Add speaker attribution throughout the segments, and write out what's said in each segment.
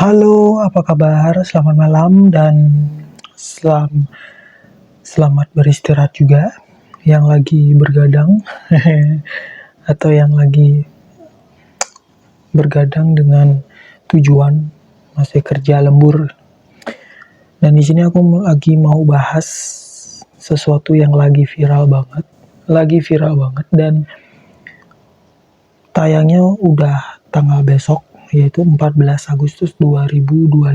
Speaker 1: Halo, apa kabar? Selamat malam dan selamat beristirahat juga yang lagi bergadang atau yang lagi bergadang dengan tujuan masih kerja lembur. Dan di sini aku lagi mau bahas sesuatu yang lagi viral banget dan tayangnya udah tanggal besok, yaitu 14 Agustus 2025.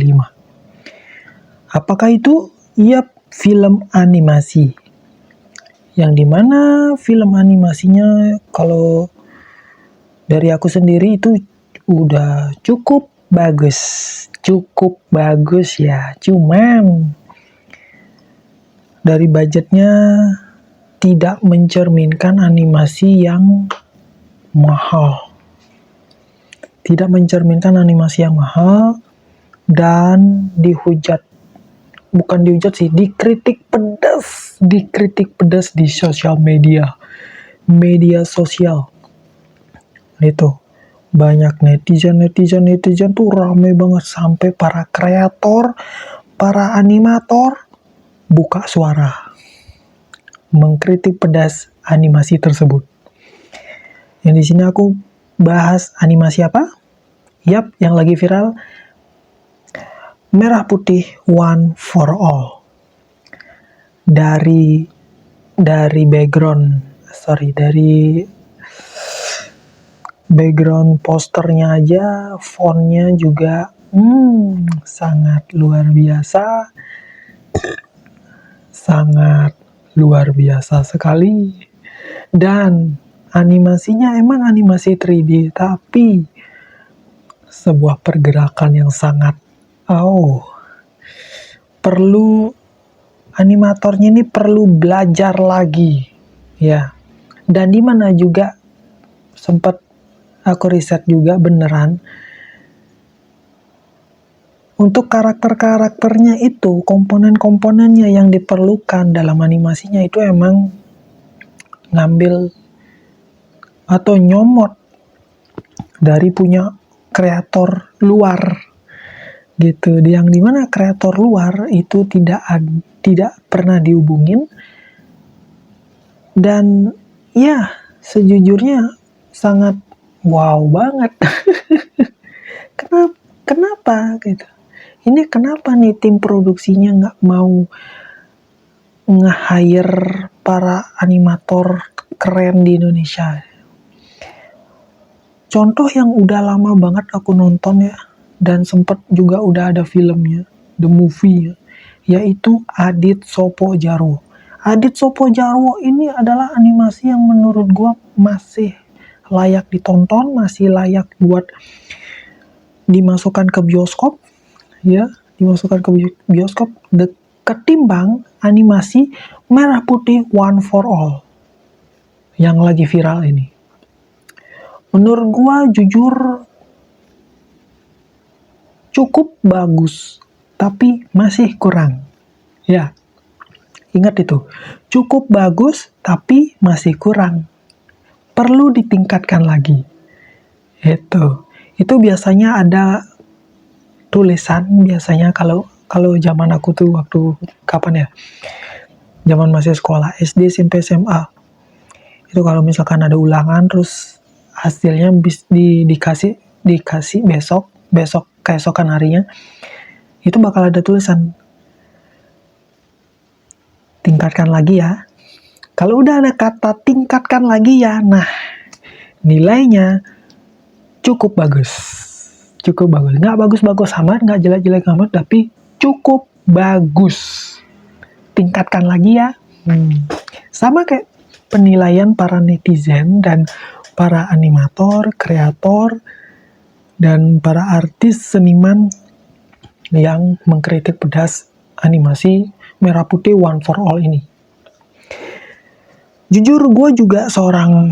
Speaker 1: Apakah itu? Yap, film animasi. Yang dimana film animasinya kalau dari aku sendiri itu udah cukup bagus ya. Cuman dari budgetnya tidak mencerminkan animasi yang mahal. Tidak mencerminkan animasi yang mahal dan dikritik pedas di sosial media sosial. Itu banyak netizen tuh rame banget sampai para kreator, para animator buka suara mengkritik pedas animasi tersebut. Yang di sini aku bahas animasi apa? Yap, yang lagi viral, Merah Putih One for All. Dari background posternya aja, fontnya juga sangat luar biasa sekali. Dan animasinya emang animasi 3D, tapi sebuah pergerakan yang sangat animatornya ini perlu belajar lagi ya. Dan dimana juga sempat aku riset juga beneran untuk karakternya itu, komponen-komponennya yang diperlukan dalam animasinya itu emang ngambil atau nyomot dari punya kreator luar gitu. Yang dimana kreator luar itu tidak pernah dihubungin, dan ya sejujurnya sangat wow banget. Kenapa gitu? Ini kenapa nih tim produksinya nggak mau nge-hire para animator keren di Indonesia? Contoh yang udah lama banget aku nonton ya, dan sempet juga udah ada filmnya, the movie, yaitu Adit Sopo Jarwo. Adit Sopo Jarwo ini adalah animasi yang menurut gua masih layak ditonton, masih layak buat dimasukkan ke bioskop, ya, ketimbang animasi Merah Putih One for All yang lagi viral ini. Menurut gua jujur cukup bagus, tapi masih kurang. Ya, ingat itu. Cukup bagus, tapi masih kurang. Perlu ditingkatkan lagi. Itu biasanya ada tulisan, biasanya kalau zaman aku tuh waktu kapan ya? Zaman masih sekolah SD, SMP, SMA. Itu kalau misalkan ada ulangan terus hasilnya dikasih besok keesokan harinya, itu bakal ada tulisan tingkatkan lagi ya. Kalau udah ada kata tingkatkan lagi ya, nah nilainya cukup bagus, nggak bagus-bagus amat, nggak jelek-jelek amat, tapi cukup bagus. Tingkatkan lagi ya. Sama kayak penilaian para netizen dan para animator, kreator, dan para artis seniman yang mengkritik pedas animasi Merah Putih One for All ini. Jujur gue juga seorang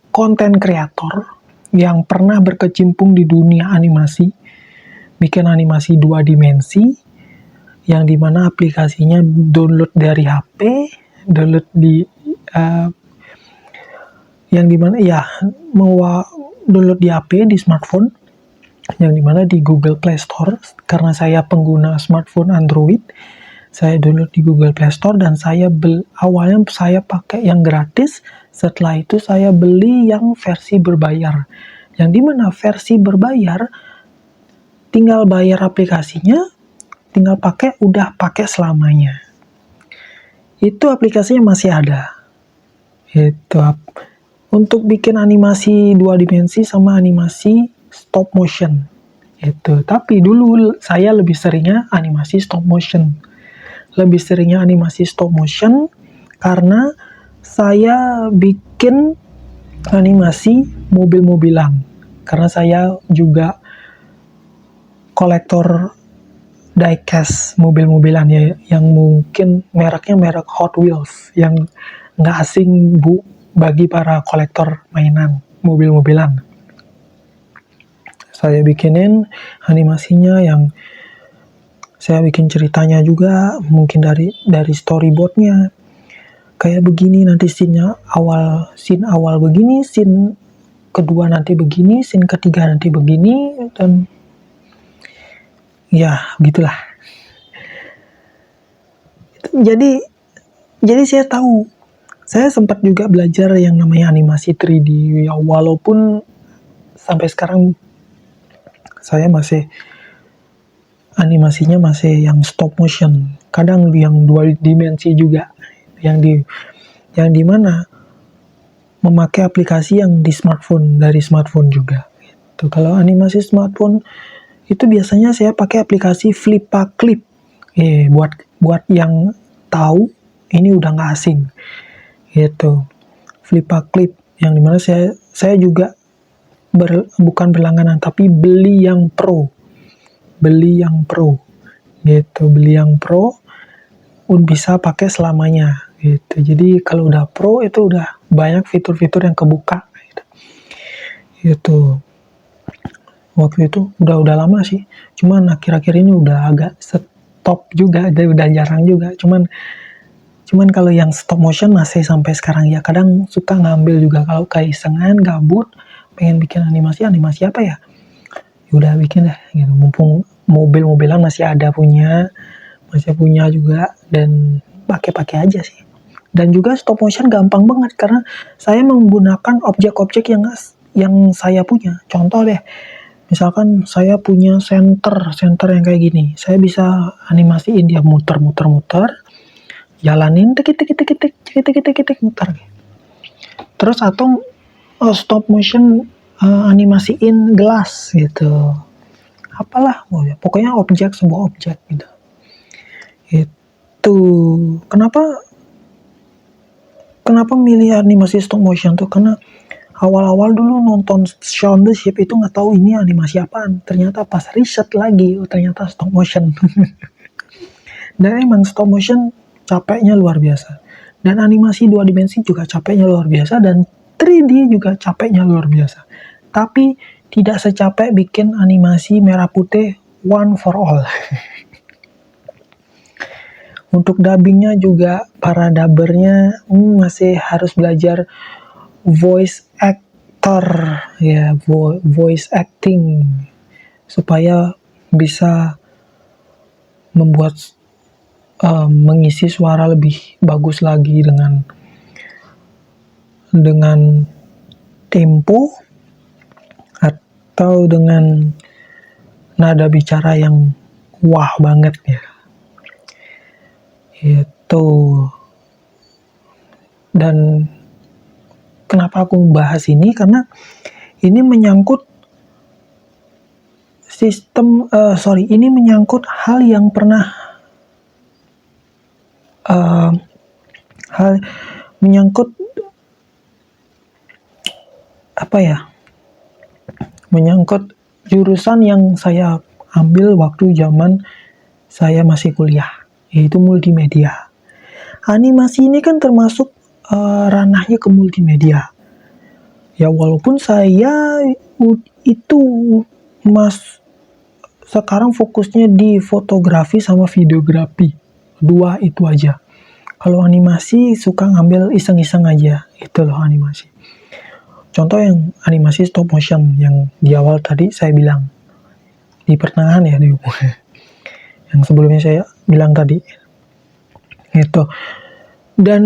Speaker 1: konten kreator yang pernah berkecimpung di dunia animasi, bikin animasi 2 dimensi, yang dimana aplikasinya download dari HP, download di yang dimana ya mau download di HP, di smartphone, yang dimana di Google Play Store, karena saya pengguna smartphone Android, saya download di Google Play Store dan awalnya saya pakai yang gratis, setelah itu saya beli yang versi berbayar. Yang dimana versi berbayar, tinggal bayar aplikasinya, tinggal pakai, udah pakai selamanya. Itu aplikasinya masih ada. Itu untuk bikin animasi 2 dimensi sama animasi stop motion. Itu. Tapi dulu saya lebih seringnya animasi stop motion. Lebih seringnya animasi stop motion karena saya bikin animasi mobil-mobilan. Karena saya juga kolektor diecast mobil-mobilan ya, yang mungkin mereknya merek Hot Wheels, yang nggak asing bagi para kolektor mainan mobil-mobilan. Saya bikinin animasinya, yang saya bikin ceritanya juga, mungkin dari storyboardnya kayak begini, nanti scene awal begini, scene kedua nanti begini, scene ketiga nanti begini, dan ya gitulah. Jadi saya tahu, saya sempat juga belajar yang namanya animasi 3D ya, walaupun sampai sekarang saya masih animasinya masih yang stop motion, kadang yang 2 dimensi juga, yang dimana memakai aplikasi yang di smartphone, dari smartphone juga gitu. Kalau animasi smartphone itu biasanya saya pakai aplikasi Flippa Clip. Buat yang tahu, ini udah nggak asing gitu. Flippa Clip, yang dimana saya juga bukan berlangganan, tapi beli yang pro gitu. Beli yang pro bisa pakai selamanya gitu. Jadi kalau udah pro itu udah banyak fitur-fitur yang kebuka gitu. Waktu itu udah lama sih, cuman akhir-akhir ini udah agak stop juga, udah jarang juga. Cuman kalau yang stop motion masih sampai sekarang ya, kadang suka ngambil juga kalau kayak isengan, gabut, pengen bikin animasi apa ya, udah bikin deh gitu. Mumpung mobil-mobilan masih punya juga, dan pakai aja sih. Dan juga stop motion gampang banget karena saya menggunakan objek-objek yang saya punya. Contoh deh, misalkan saya punya senter yang kayak gini, saya bisa animasiin dia muter, jalanin tik muter. Terus atau stop motion animasiin gelas gitu, apalah pokoknya sebuah objek gitu. Itu kenapa milih animasi stop motion tuh, karena awal-awal dulu nonton Shaun the Sheep itu nggak tahu ini animasi apaan, ternyata pas riset lagi, ternyata stop motion. Dan emang stop motion capeknya luar biasa, dan animasi 2 dimensi juga capeknya luar biasa, dan 3D juga capeknya luar biasa. Tapi tidak secapek bikin animasi merah putih one for all. Untuk dubbingnya juga, para dubbernya masih harus belajar voice actor ya, voice acting, supaya bisa membuat mengisi suara lebih bagus lagi dengan tempo atau dengan nada bicara yang wah banget ya. Itu. Dan kenapa aku membahas ini, karena ini menyangkut ini menyangkut hal yang pernah menyangkut jurusan yang saya ambil waktu zaman saya masih kuliah, yaitu multimedia. Animasi ini kan termasuk ranahnya ke multimedia. Ya walaupun saya itu sekarang fokusnya di fotografi sama videografi. 2 itu aja. Kalau animasi suka ngambil iseng-iseng aja. Itu loh animasi. Contoh yang animasi stop motion yang di awal tadi saya bilang. di pertengahan ya, yang sebelumnya saya bilang tadi itu. Dan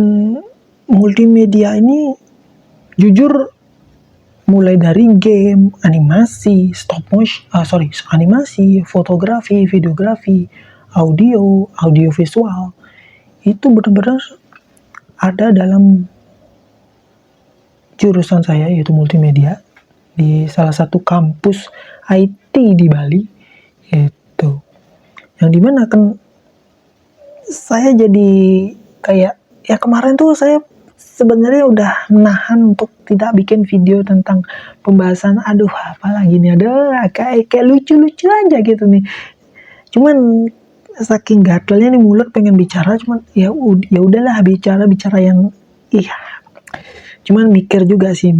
Speaker 1: multimedia ini jujur mulai dari game, animasi, animasi, fotografi, videografi, audio visual, itu benar-benar ada dalam jurusan saya, yaitu multimedia, di salah satu kampus IT di Bali, itu. Yang dimana kan saya jadi kayak, ya kemarin tuh saya sebenarnya udah menahan untuk tidak bikin video tentang pembahasan apalagi nih, kayak lucu-lucu aja gitu nih. Cuman saking gatalnya nih mulut pengen bicara, cuman ya udahlah bicara yang cuman mikir juga sih,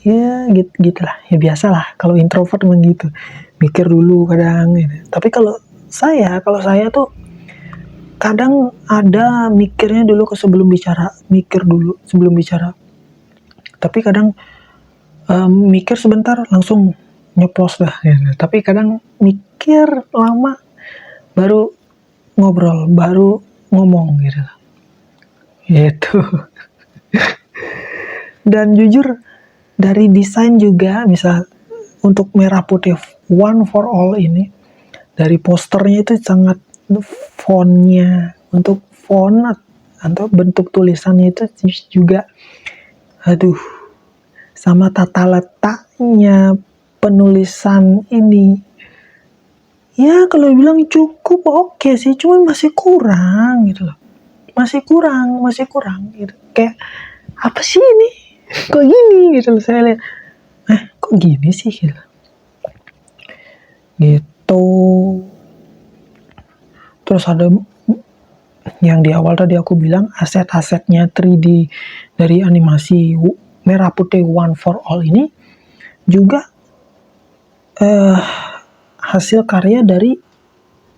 Speaker 1: ya gitulah, ya biasalah kalau introvert memang gitu, mikir dulu kadang gitu. Tapi kalau saya tuh kadang ada mikirnya dulu mikir dulu sebelum bicara. Tapi kadang mikir sebentar langsung nyeplos dah gitu. Tapi kadang mikir lama baru ngobrol, baru ngomong gitu. Gitu. Dan jujur dari desain juga, misal untuk Merah Putih One for All ini, dari posternya itu sangat, fontnya, untuk font atau bentuk tulisannya itu juga, sama tata letaknya penulisan ini, ya kalau bilang cukup oke sih, cuman masih kurang gitu loh, masih kurang gitu. Kayak apa sih ini, kok gini gitu loh, saya lihat kok gini sih gitu. Terus ada yang di awal tadi aku bilang, aset-asetnya 3D dari animasi Merah Putih One for All ini juga hasil karya dari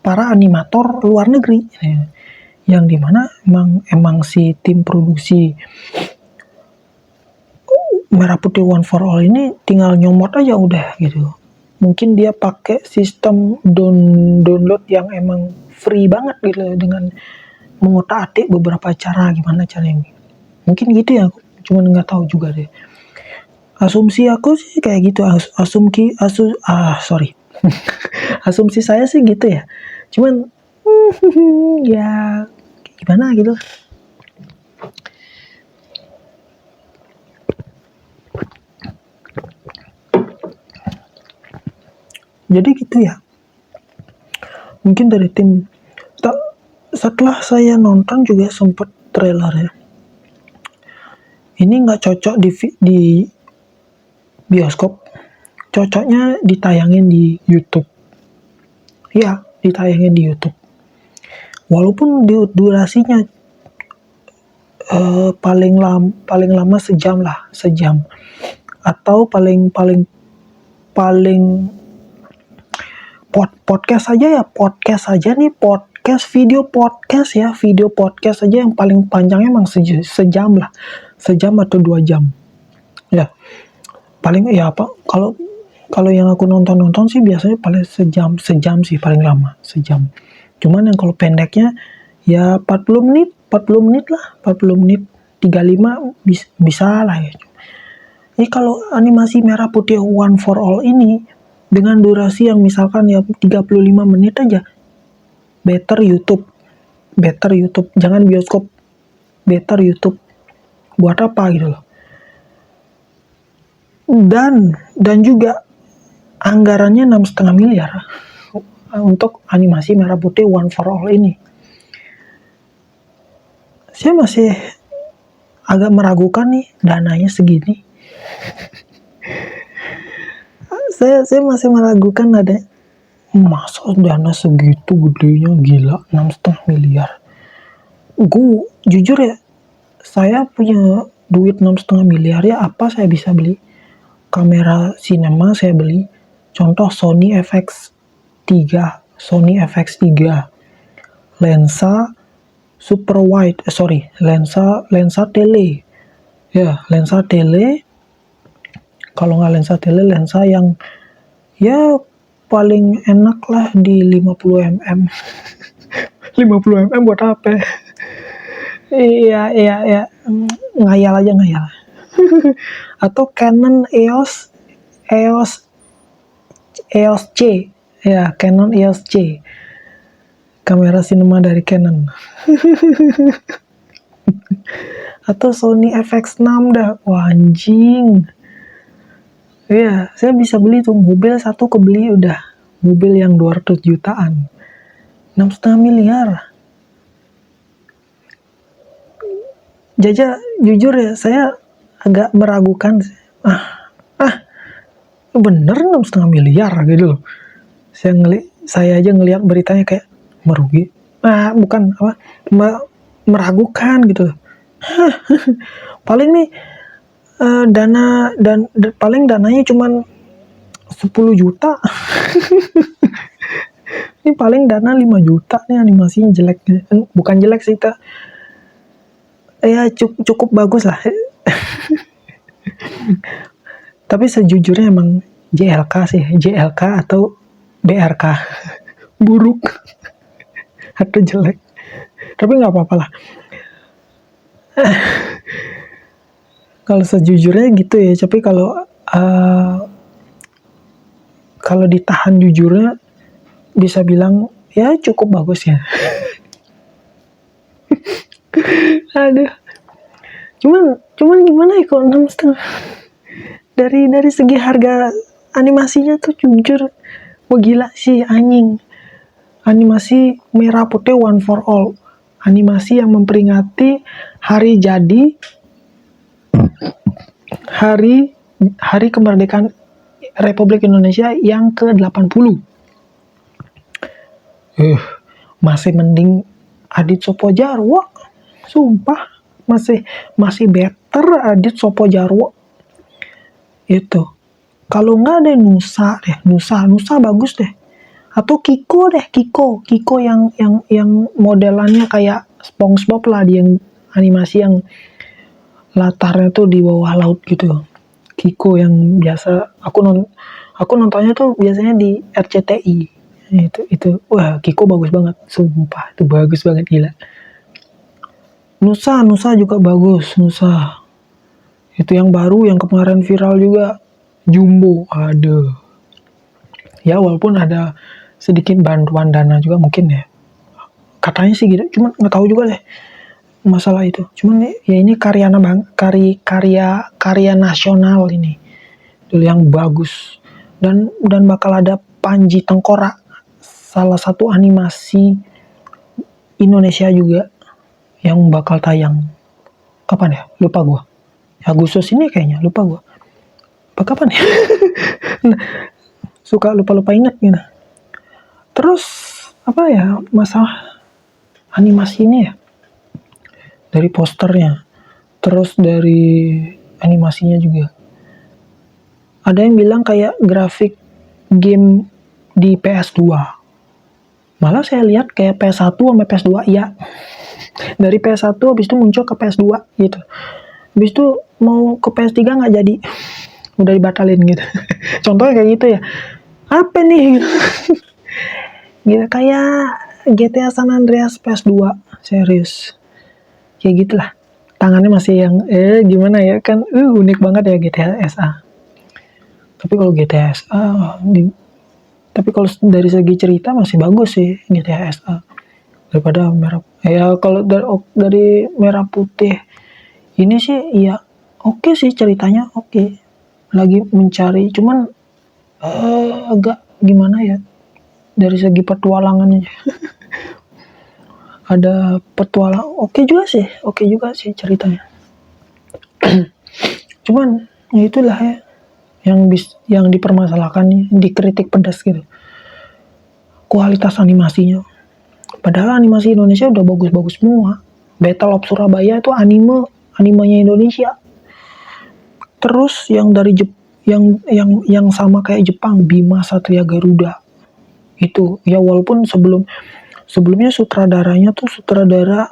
Speaker 1: para animator luar negeri, yang dimana emang si tim produksi Merah Putih One for All ini tinggal nyomot aja udah gitu. Mungkin dia pakai sistem download yang emang free banget gitu, dengan mengotak-atik beberapa cara, gimana caranya. Mungkin gitu ya, cuman nggak tahu juga deh. Asumsi aku sih kayak gitu, asumsi saya sih gitu ya. Cuman ya gimana gitu. Jadi gitu ya. Mungkin dari tim, setelah saya nonton juga sempet trailer ya, ini nggak cocok di bioskop, cocoknya ditayangin di YouTube. Ya, ditayangin di YouTube. Walaupun durasinya paling lama sejam, atau paling podcast aja nih, video podcast aja yang paling panjangnya emang sejam atau 2 jam ya, paling ya apa, kalau yang aku nonton sih biasanya paling sejam sih paling lama, sejam. Cuman yang kalau pendeknya ya 40 menit lah, 40 menit 35 bisa lah ya. Ini kalau animasi Merah Putih One for All ini dengan durasi yang misalkan ya 35 menit aja, better YouTube, jangan bioskop, better YouTube. Buat apa gitu loh. Dan juga anggarannya 6,5 miliar untuk animasi Merah Putih One for All ini. Saya masih agak meragukan nih, dananya segini. saya masih meragukan, ada masa dana segitu gedenya, gila, 6,5 miliar. Gue jujur ya, saya punya duit 6,5 miliar ya, apa saya bisa beli? Kamera sinema saya beli, contoh Sony FX3, lensa super wide, lensa tele, ya lensa tele. Kalau nggak lensa tele, lensa yang ya paling enak lah di 50 mm. 50 mm buat apa? Iya, ngayal aja ngayal. Atau Canon EOS C, ya Canon EOS C, kamera sinema dari Canon. Atau Sony FX6 dah, wah anjing. Iya, saya bisa beli tuh mobil satu, kebeli udah mobil yang 200 jutaan, 6,5 miliar. Jaja, jujur ya, saya agak meragukan. Bener 6,5 miliar gitu loh. Saya aja ngelihat beritanya kayak merugi. Bukan apa, meragukan gitu loh. Paling nih paling dananya cuman 10 juta. Ini paling dana 5 juta nih, animasinya jelek. Bukan jelek sih, ya cukup bagus lah. Tapi sejujurnya emang JLK sih, JLK atau BRK. Buruk atau jelek. Tapi nggak apa-apa lah. Kalau sejujurnya gitu ya, tapi kalau ditahan jujurnya bisa bilang ya cukup bagus ya. Aduh. Cuman gimana ya kalau 6,5. Dari segi harga animasinya tuh jujur, wah gila sih anjing. Animasi merah putih One for All. Animasi yang memperingati hari jadi hari kemerdekaan Republik Indonesia yang ke-80. Masih mending Adit Sopojarwo. Sumpah, masih better Adit Sopojarwo. Itu. Kalau nggak ada Nusa bagus deh. Atau Kiko yang modelannya kayak SpongeBob lah, dia yang animasi yang latarnya tuh di bawah laut gitu. Kiko yang biasa aku nontonnya tuh biasanya di RCTI. Itu wah, Kiko bagus banget, sumpah itu bagus banget, gila. Nusa juga bagus. Nusa itu yang baru, yang kemarin viral juga, Jumbo. Aduh ya, walaupun ada sedikit bantuan dana juga mungkin ya, katanya sih gitu, cuman nggak tahu juga deh masalah itu. Cuman ya ini karya nasional ini dulu yang bagus, dan bakal ada Panji Tengkorak, salah satu animasi Indonesia juga yang bakal tayang. Kapan ya? Lupa gua. Agustus ini kayaknya, lupa gua. Apa kapan ya? Suka lupa ingat gitu. Terus apa ya masalah animasi ini ya? Dari posternya, terus dari animasinya juga. Ada yang bilang kayak grafik game di PS2. Malah saya lihat kayak PS1 sama PS2, ya. Dari PS1 habis itu muncul ke PS2 gitu. Habis itu mau ke PS3 nggak jadi. Udah dibatalin gitu. Contohnya kayak gitu ya. Apa nih? Gitu kayak GTA San Andreas PS2, serius. Kayak gitulah. Tangannya masih yang gimana ya kan, unik banget ya GTA SA. Tapi kalau GTA SA tapi kalau dari segi cerita masih bagus sih GTA SA daripada merah. Ya kalau dari merah putih ini sih ya oke sih, ceritanya oke. Lagi mencari, cuman agak gimana ya dari segi petualangannya. Ada petualang oke juga sih ceritanya. Cuman ya itulah ya yang dipermasalahkan, dikritik pedas gitu, kualitas animasinya. Padahal animasi Indonesia udah bagus-bagus semua. Battle of Surabaya itu animenya Indonesia. Terus yang dari yang sama kayak Jepang, Bima Satria Garuda itu ya, walaupun sebelumnya sutradaranya tuh sutradara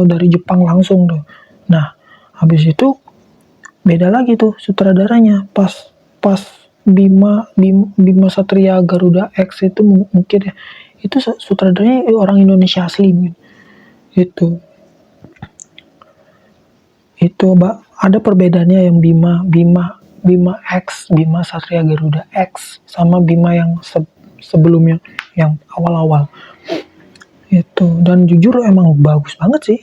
Speaker 1: dari Jepang langsung tuh. Nah habis itu beda lagi tuh sutradaranya, pas Bima Satria Garuda X itu mungkin ya, itu sutradaranya orang Indonesia asli mungkin. Itu ada perbedaannya yang Bima X, Bima Satria Garuda X sama Bima yang sebelumnya, yang awal-awal itu. Dan jujur emang bagus banget sih,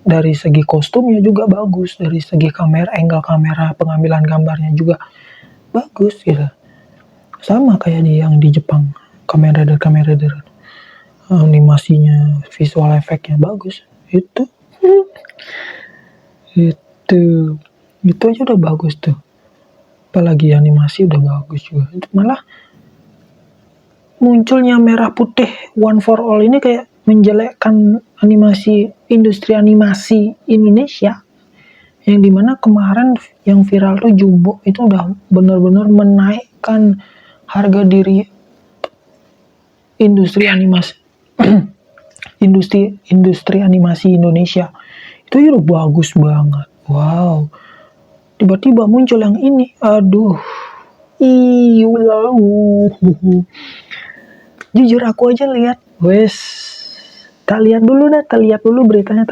Speaker 1: dari segi kostumnya juga bagus, dari segi kamera, angle kamera, pengambilan gambarnya juga bagus gitu, sama kayak yang di Jepang, kamera animasinya, visual efeknya bagus. Itu aja udah bagus tuh, apalagi animasi udah bagus juga. Itu malah munculnya merah putih One for All ini kayak menjelekkan industri animasi Indonesia, yang dimana kemarin yang viral tuh Jumbo itu udah bener-bener menaikkan harga diri industri animasi industri animasi Indonesia. Itu udah bagus banget. Wow. Tiba-tiba muncul yang ini. Aduh. Jujur aku aja lihat, tak lihat dulu beritanya,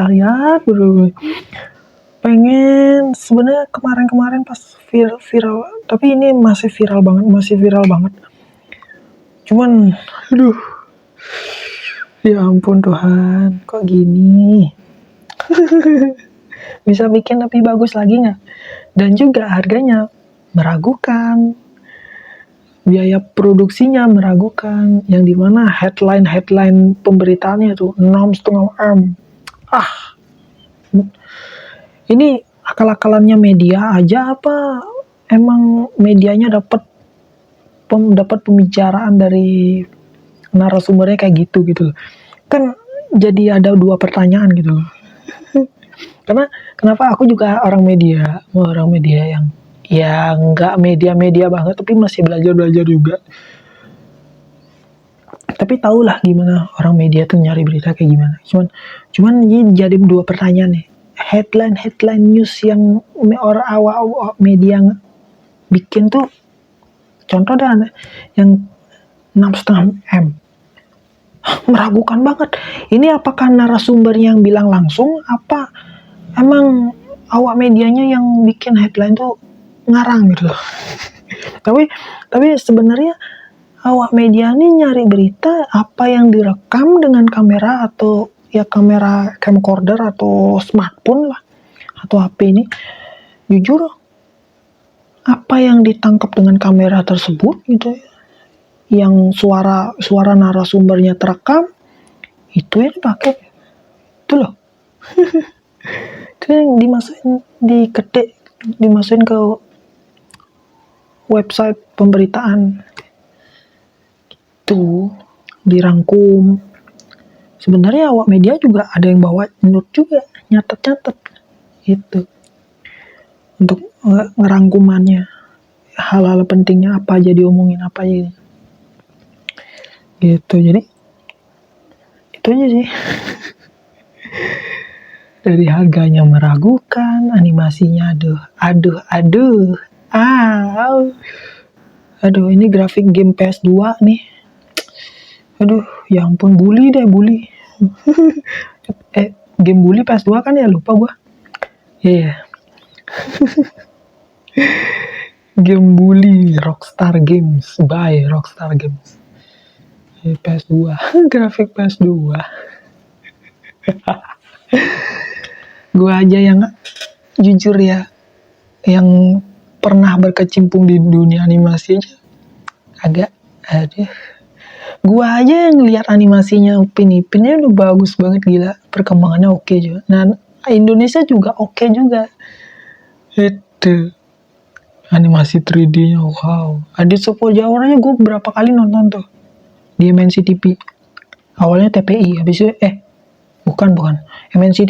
Speaker 1: pengen sebenarnya kemarin pas viral, tapi ini masih viral banget. Cuman aduh, ya ampun Tuhan, kok gini. Bisa bikin lebih bagus lagi nggak? Dan juga harganya meragukan, biaya produksinya meragukan, yang dimana headline pemberitaannya tuh 6,5 M. Ini akal-akalannya media aja apa emang medianya dapat pembicaraan dari narasumbernya kayak gitu loh. Kan jadi ada dua pertanyaan gitu loh. Karena kenapa aku juga orang media yang ya nggak media banget, tapi masih belajar juga. Tapi tahulah gimana orang media tuh nyari berita kayak gimana. Cuman ini jadi dua pertanyaan nih. Headline news yang orang awal media bikin tuh, contoh dah yang 6,5 M, meragukan banget. Ini apakah narasumber yang bilang langsung, apa emang awak medianya yang bikin headline tuh ngarang gitu loh. tapi sebenarnya awak media ini nyari berita apa yang direkam dengan kamera, atau ya kamera camcorder atau smartphone lah, atau HP ini. Jujur, apa yang ditangkap dengan kamera tersebut gitu ya, yang suara narasumbernya terekam, itu yang dipakai. Itu loh. Itu yang dimasukin ke website pemberitaan. Itu dirangkum. Sebenarnya awak media juga ada yang bawa note juga, nyatet itu untuk ngerangkumannya, hal-hal pentingnya apa aja diomongin, apa aja gitu. Jadi itu aja sih. Dari harganya meragukan, animasinya aduh, ini grafik game PS2 nih. Aduh, ya ampun, bully. Game bully PS2 kan ya, lupa gua. Iya. Game bully Rockstar Games, by Rockstar Games. PS2, grafik PS2. Gua aja yang jujur ya, yang pernah berkecimpung di dunia animasi aja, aduh. Gua aja yang lihat animasinya Upin-Ipinnya udah bagus banget, gila, perkembangannya oke juga. Nah, Indonesia juga oke juga. Itu animasi 3D-nya, wow. Adit Sopo Jawarnya gue berapa kali nonton tuh di MNC TV. Awalnya TPI, habis itu bukan MNC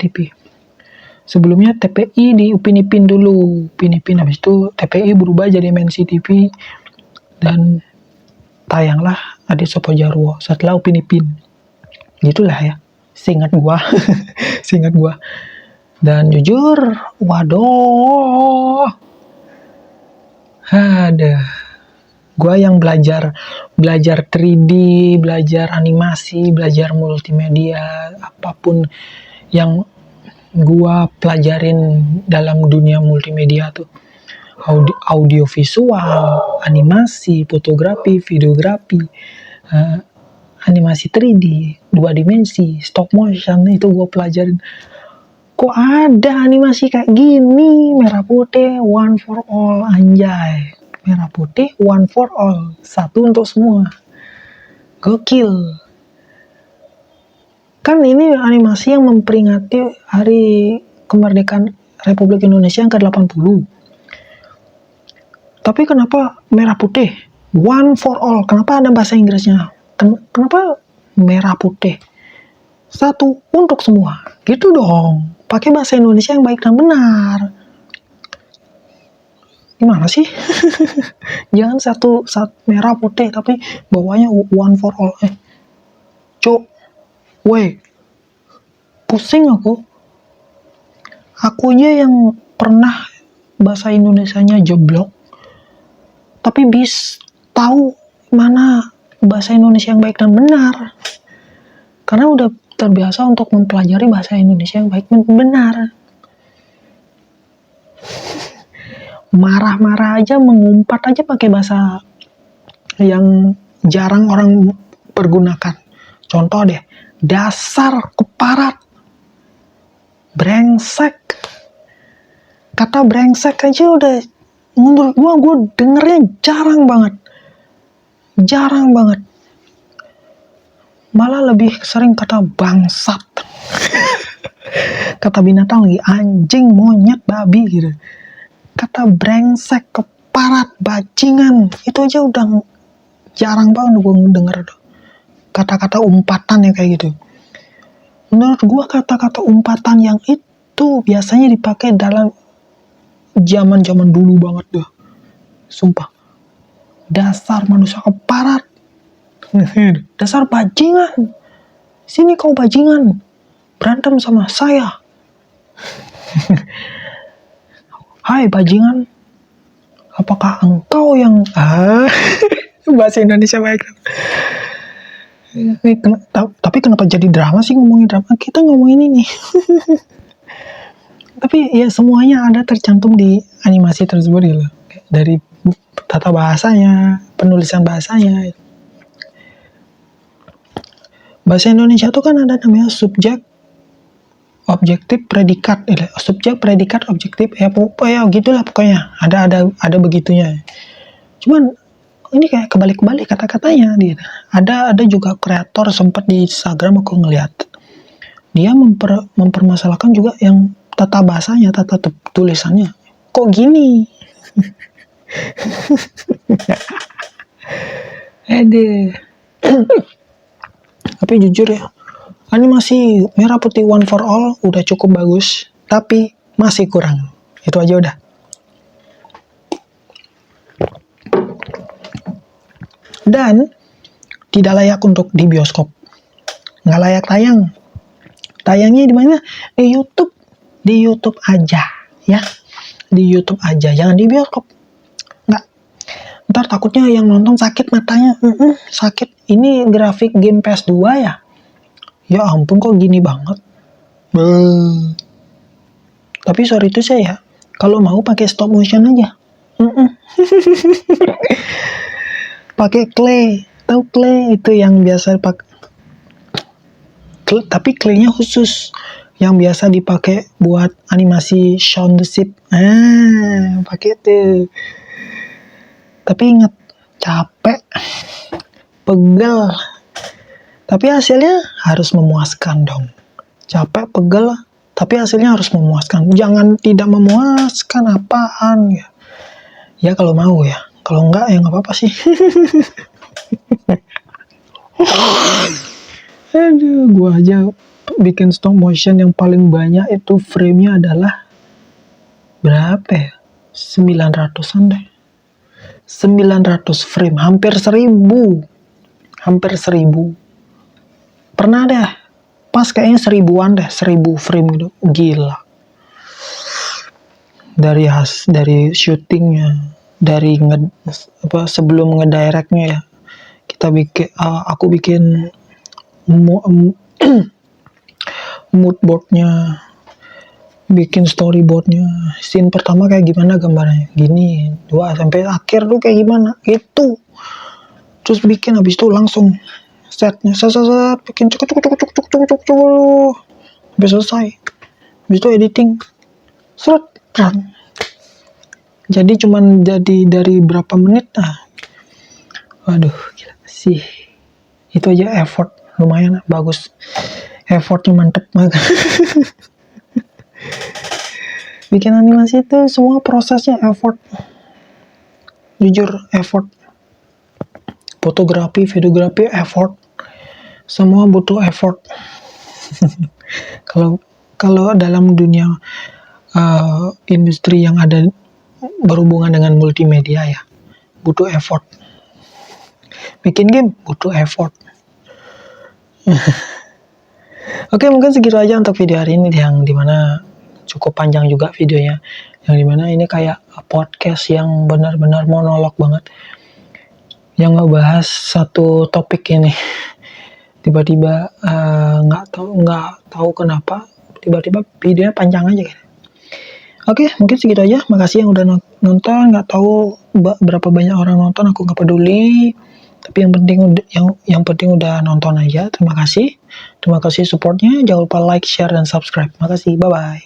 Speaker 1: TV. Sebelumnya TPI di Upin-Ipin dulu, habis itu TPI berubah jadi MNC TV, dan tayanglah Adit Sopo Jarwo setelah Upin-Ipin. Gitulah ya, seingat gua. Dan jujur, waduh, Ada. Gua yang belajar 3D, belajar animasi, belajar multimedia, apapun yang gua pelajarin dalam dunia multimedia tuh. Audio visual, animasi, fotografi, videografi, animasi 3D, 2 dimensi, stop motion, itu gue pelajarin. Kok ada animasi kayak gini, merah putih, one for all, anjay. Merah putih, one for all, satu untuk semua. Gokil. Kan ini animasi yang memperingati hari kemerdekaan Republik Indonesia yang ke-80. Tapi kenapa merah putih? One for all. Kenapa ada bahasa Inggrisnya? Kenapa merah putih? Satu untuk semua. Gitu dong. Pakai bahasa Indonesia yang baik dan benar. Gimana sih? Jangan satu merah putih tapi bawahnya one for all. Cuk. Weh. Pusing aku. Akunya yang pernah bahasa Indonesianya jeblok. Tapi tahu mana bahasa Indonesia yang baik dan benar. Karena udah terbiasa untuk mempelajari bahasa Indonesia yang baik dan benar. Marah-marah aja, mengumpat aja pakai bahasa yang jarang orang pergunakan. Contoh deh, dasar, keparat, brengsek. Kata brengsek aja udah, menurut gue dengernya jarang banget. Malah lebih sering kata bangsat. Kata binatang lagi, anjing, monyet, babi gitu. Kata brengsek, keparat, bajingan, itu aja udah jarang banget gue denger. Kata-kata umpatan yang kayak gitu. Menurut gue kata-kata umpatan yang itu biasanya dipakai dalam zaman-zaman dulu banget dah. Sumpah. Dasar manusia keparat. Dasar bajingan. Sini kau bajingan. Berantem sama saya. Hai bajingan. Apakah engkau yang... bahasa Indonesia baik. Tapi kenapa jadi drama sih ngomongin drama? Kita ngomongin ini. Tapi ya semuanya ada tercantum di animasi tersebut gitu. Dari tata bahasanya, penulisan bahasanya. Bahasa Indonesia tuh kan ada namanya subjek, objektif, predikat. Subjek, predikat, objektif. Ya gitulah pokoknya. Ada begitunya. Cuman ini kayak kebalik-balik kata-katanya dia. Ada juga kreator sempat di Instagram aku ngeliat. Dia mempermasalahkan juga yang tata bahasanya, tata tulisannya. Kok gini? Tapi jujur ya, animasi merah putih one for all udah cukup bagus, tapi masih kurang. Itu aja udah. Dan tidak layak untuk di bioskop. Nggak layak tayang. Tayangnya di mana? Di YouTube. Di YouTube aja, ya. Di YouTube aja, jangan di bioskop. Nggak. Ntar takutnya yang nonton sakit matanya. Sakit. Ini grafik game PS2 ya? Ya ampun kok gini banget. Tapi sorry itu saya ya. Kalau mau pakai stop motion aja. Pakai clay. Tahu clay itu yang biasa dipakai. Tapi claynya khusus. Yang biasa dipakai buat animasi Shaun the Sheep. Pakai itu. Tapi ingat, capek, pegel. Tapi hasilnya harus memuaskan dong. Capek, pegel, tapi hasilnya harus memuaskan. Jangan tidak memuaskan apaan ya. Ya kalau mau ya. Kalau enggak ya nggak apa-apa sih. Aduh, gua aja bikin stop motion yang paling banyak itu frame-nya adalah berapa ya? 900-an deh. 900 frame, hampir 1000. Pernah deh, pas kayaknya 1000-an deh, 1000 frame gitu. Gila. Dari syutingnya, dari sebelum ngedirectnya ya, kita bikin aku bikin mood boardnya, bikin storyboardnya, scene pertama kayak gimana gambarnya, gini, 2 sampai akhir tuh kayak gimana, itu terus bikin, habis itu langsung setnya set bikin cuk sampai selesai, habis itu editing seret kan. Jadi cuman dari berapa menit, waduh gila sih, itu aja effort lumayan bagus, effortnya mantep banget. Bikin animasi itu semua prosesnya effort, jujur effort. Fotografi, videografi effort, semua butuh effort. Kalau dalam dunia industri yang ada berhubungan dengan multimedia ya, butuh effort. Bikin game butuh effort. Oke, mungkin segitu aja untuk video hari ini, yang dimana cukup panjang juga videonya, yang dimana ini kayak podcast yang benar-benar monolog banget, yang ngebahas satu topik ini. Tiba-tiba nggak tahu kenapa tiba-tiba videonya panjang aja. Oke, mungkin segitu aja. Makasih yang udah nonton. Nggak tahu berapa banyak orang nonton, aku nggak peduli. Tapi yang penting udah nonton aja. Terima kasih supportnya. Jangan lupa like, share, dan subscribe. Makasih. Bye bye.